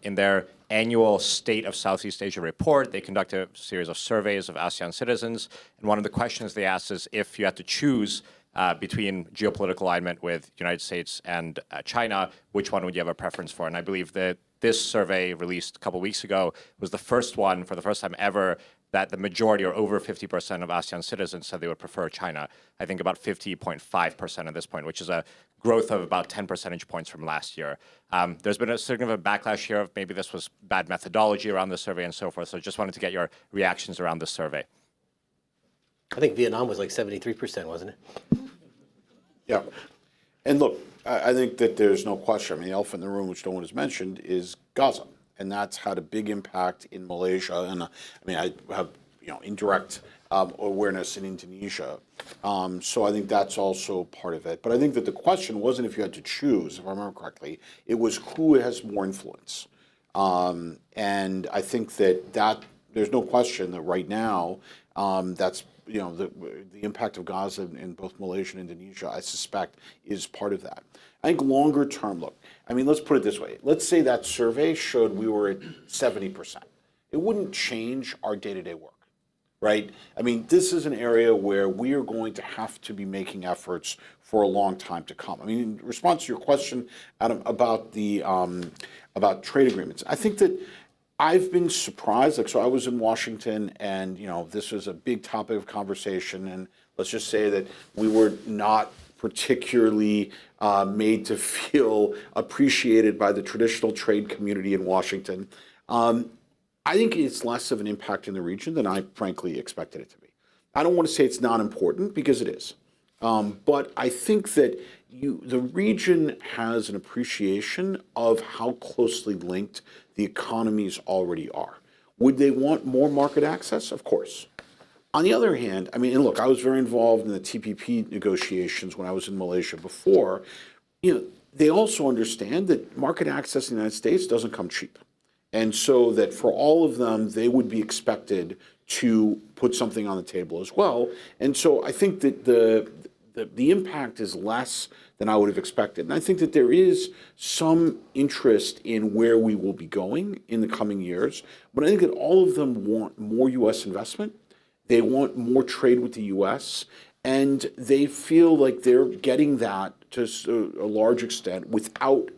In their annual State of Southeast Asia report, they conduct a series of surveys of ASEAN citizens, and one of the questions they asked is if you had to choose between geopolitical alignment with the United States and China, which one would you have a preference for? And I believe that this survey released a couple weeks ago was the first one, for the first time ever, that the majority or over 50% of ASEAN citizens said they would prefer China. I think about 50.5% at this point, which is a growth of about 10 percentage points from last year. There's been a significant backlash here of maybe this was bad methodology around the survey and so forth. So just wanted to get your reactions around the survey. I think Vietnam was like 73%, wasn't it? Yeah. And look, I think that there's no question. I mean, the elephant in the room, which no one has mentioned, is Gaza. And that's had a big impact in Malaysia. And I mean, I have indirect awareness in Indonesia. So I think that's also part of it. But I think that the question wasn't if you had to choose, if I remember correctly. It was who has more influence. And I think that there's no question that right now that's the impact of Gaza in both Malaysia and Indonesia, I suspect, is part of that. I think longer term, look, I mean, let's put it this way. Let's say that survey showed we were at 70%. It wouldn't change our day-to-day work, right? I mean, this is an area where we are going to have to be making efforts for a long time to come. I mean, in response to your question, Adam, about about trade agreements, I think that I've been surprised. Like, so I was in Washington, and this was a big topic of conversation. And let's just say that we were not particularly made to feel appreciated by the traditional trade community in Washington. I think it's less of an impact in the region than I frankly expected it to be. I don't want to say it's not important, because it is. But I think that the region has an appreciation of how closely linked the economies already are. Would they want more market access? Of course. On the other hand, I mean, and look, I was very involved in the TPP negotiations when I was in Malaysia before. They also understand that market access in the United States doesn't come cheap. And so that for all of them, they would be expected to put something on the table as well. And so I think that the impact is less than I would have expected. And I think that there is some interest in where we will be going in the coming years. But I think that all of them want more U.S. investment. They want more trade with the U.S. And they feel like they're getting that to a large extent without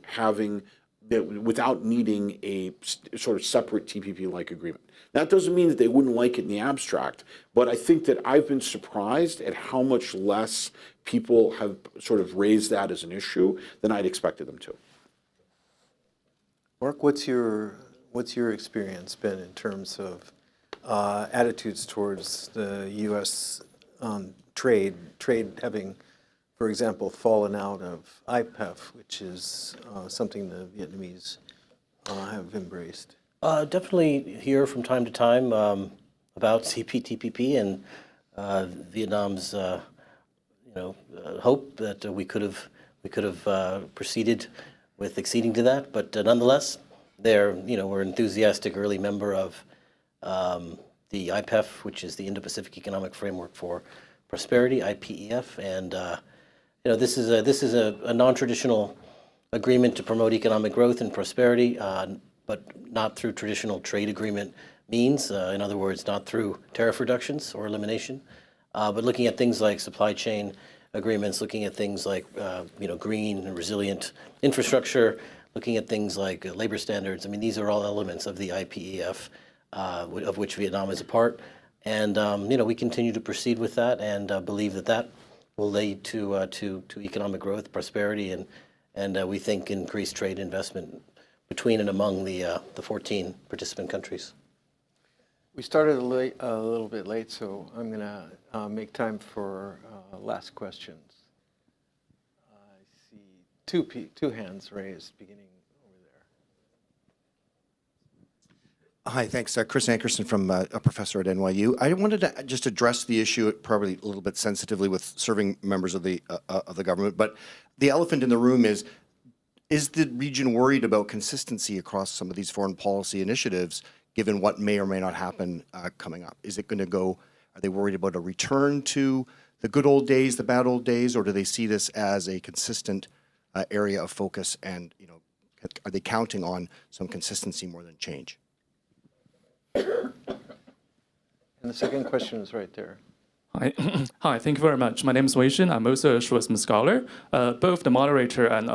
needing a sort of separate TPP-like agreement. That doesn't mean that they wouldn't like it in the abstract, but I think that I've been surprised at how much less people have sort of raised that as an issue than I'd expected them to. Mark, what's your experience been in terms of attitudes towards the U.S. trade having, for example, fallen out of IPEF, which is something the Vietnamese have embraced? Definitely hear from time to time about CPTPP and Vietnam's, hope that we could have proceeded with acceding to that. But nonetheless, we're an enthusiastic early member of the IPEF, which is the Indo-Pacific Economic Framework for Prosperity, IPEF, and this is a non-traditional agreement to promote economic growth and prosperity, but not through traditional trade agreement means. In other words, not through tariff reductions or elimination, but looking at things like supply chain agreements, looking at things like green and resilient infrastructure, looking at things like labor standards. I mean, these are all elements of the IPEF, of which Vietnam is a part. And we continue to proceed with that and believe that will lead to economic growth, prosperity, and we think increased trade investment between and among the 14 participant countries. We started a little bit late, so I'm going to make time for last questions. I see two hands raised beginning over there. Hi, thanks. Chris Ankerson from a professor at NYU. I wanted to just address the issue, probably a little bit sensitively with serving members of the government, but the elephant in the room is the region worried about consistency across some of these foreign policy initiatives, given what may or may not happen coming up? Is it going to go, are they worried about a return to the good old days, the bad old days, or do they see this as a consistent area of focus and, are they counting on some consistency more than change? And the second question is right there. Hi, thank you very much. My name is Wei Shin. I'm also a Schwarzman scholar. Both the moderator and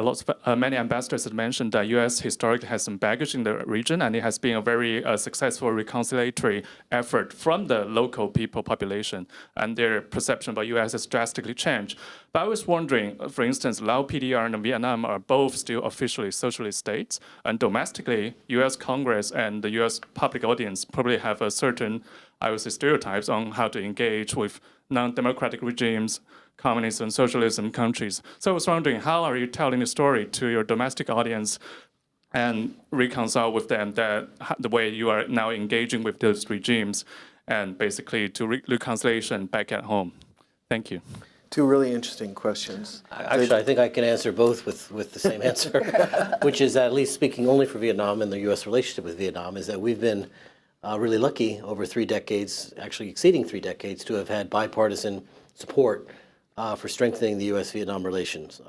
many ambassadors have mentioned that U.S. historically has some baggage in the region, and it has been a very successful reconciliatory effort from the local people population, and their perception about U.S. has drastically changed. But I was wondering, for instance, Laos, PDR, and Vietnam are both still officially socialist states, and domestically, U.S. Congress and the U.S. public audience probably have a certain, I would say, stereotypes on how to engage with non-democratic regimes, communist and socialism countries. So I was wondering, how are you telling the story to your domestic audience and reconcile with them that the way you are now engaging with those regimes and basically to reconciliation back at home? Thank you. Two really interesting questions. Actually, I think I can answer both with the same answer, which is, at least speaking only for Vietnam and the U.S. relationship with Vietnam, is that we've been really lucky over 3 decades, actually exceeding 3 decades, to have had bipartisan support for strengthening the U.S.-Vietnam relations.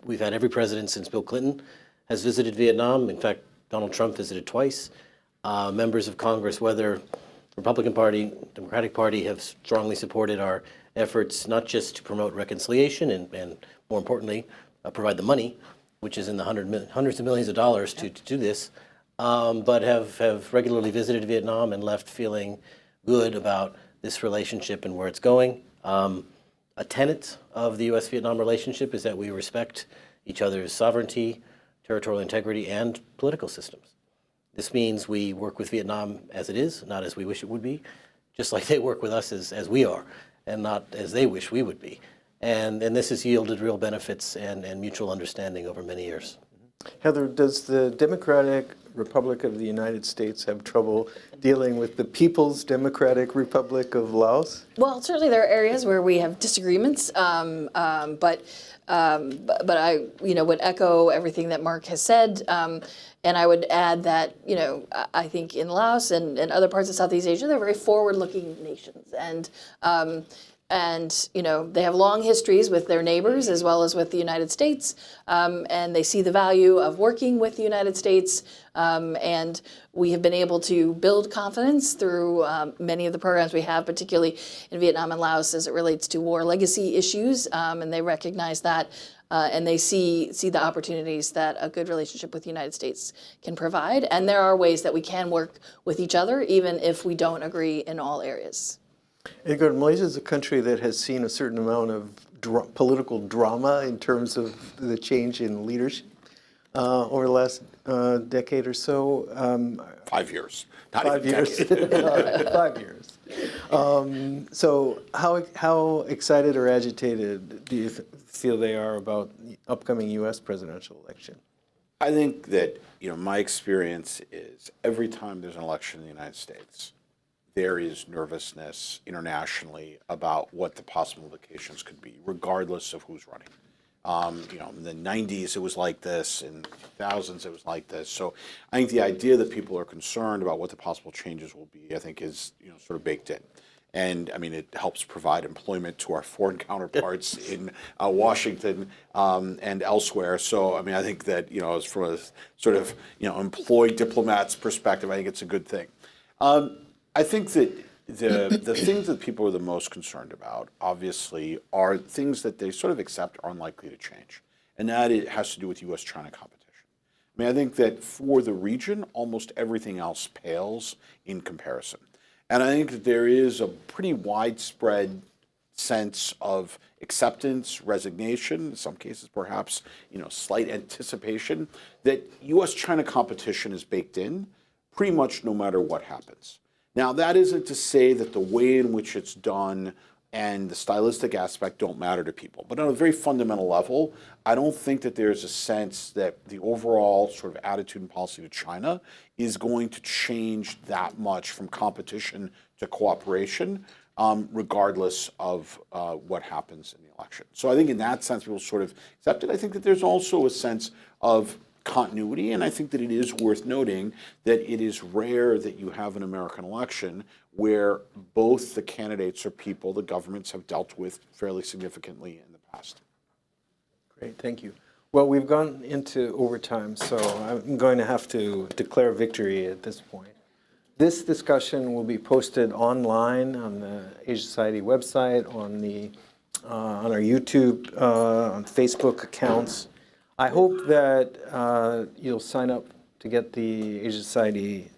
We've had every president since Bill Clinton has visited Vietnam. In fact, Donald Trump visited twice. Members of Congress, whether Republican Party, Democratic Party, have strongly supported our efforts not just to promote reconciliation and more importantly, provide the money, which is in the hundreds of millions of dollars to do this, but have regularly visited Vietnam and left feeling good about this relationship and where it's going. A tenet of the U.S.-Vietnam relationship is that we respect each other's sovereignty, territorial integrity, and political systems. This means we work with Vietnam as it is, not as we wish it would be, just like they work with us as we are, and not as they wish we would be. And this has yielded real benefits and mutual understanding over many years. Heather, does the Democratic Republic of the United States have trouble dealing with the People's Democratic Republic of Laos? Well, certainly there are areas where we have disagreements, but I, would echo everything that Marc has said, and I would add that, I think in Laos and other parts of Southeast Asia, they're very forward-looking nations, and they have long histories with their neighbors as well as with the United States, and they see the value of working with the United States, and we have been able to build confidence through many of the programs we have, particularly in Vietnam and Laos as it relates to war legacy issues, and they recognize that, and they see the opportunities that a good relationship with the United States can provide, and there are ways that we can work with each other even if we don't agree in all areas. Edgard, Malaysia is a country that has seen a certain amount of political drama in terms of the change in leadership over the last decade or so. 5 years. Not 5 even years. decade. 5 years. So how excited or agitated do you feel they are about the upcoming U.S. presidential election? I think that, my experience is every time there's an election in the United States, there is nervousness internationally about what the possible implications could be, regardless of who's running. In the 90s, it was like this. In the 2000s, it was like this. So I think the idea that people are concerned about what the possible changes will be, I think is, sort of baked in. And I mean, it helps provide employment to our foreign counterparts in Washington and elsewhere. So, I mean, I think that, as from a sort of, employed diplomat's perspective, I think it's a good thing. I think that the things that people are the most concerned about, obviously, are things that they sort of accept are unlikely to change. And that it has to do with U.S.-China competition. I mean, I think that for the region, almost everything else pales in comparison. And I think that there is a pretty widespread sense of acceptance, resignation, in some cases perhaps, slight anticipation that U.S.-China competition is baked in pretty much no matter what happens. Now, that isn't to say that the way in which it's done and the stylistic aspect don't matter to people. But on a very fundamental level, I don't think that there's a sense that the overall sort of attitude and policy to China is going to change that much from competition to cooperation, regardless of what happens in the election. So I think in that sense, people sort of accept it. I think that there's also a sense of continuity, and I think that it is worth noting that it is rare that you have an American election where both the candidates are people the governments have dealt with fairly significantly in the past. Great, thank you. Well, we've gone into overtime, so I'm going to have to declare victory at this point. This discussion will be posted online on the Asia Society website, on our YouTube, on Facebook accounts. I hope that you'll sign up to get the Asia Society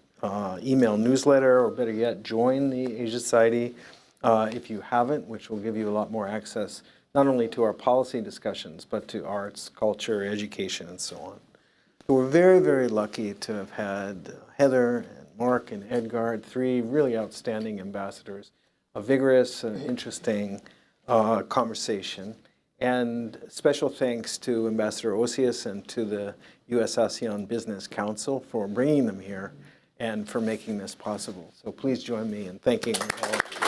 email newsletter, or better yet, join the Asia Society if you haven't, which will give you a lot more access, not only to our policy discussions, but to arts, culture, education, and so on. So we're very, very lucky to have had Heather and Marc and Edgard, 3 really outstanding ambassadors, a vigorous and interesting conversation. And special thanks to Ambassador Osius and to the US-ASEAN Business Council for bringing them here and for making this possible. So please join me in thanking all of you.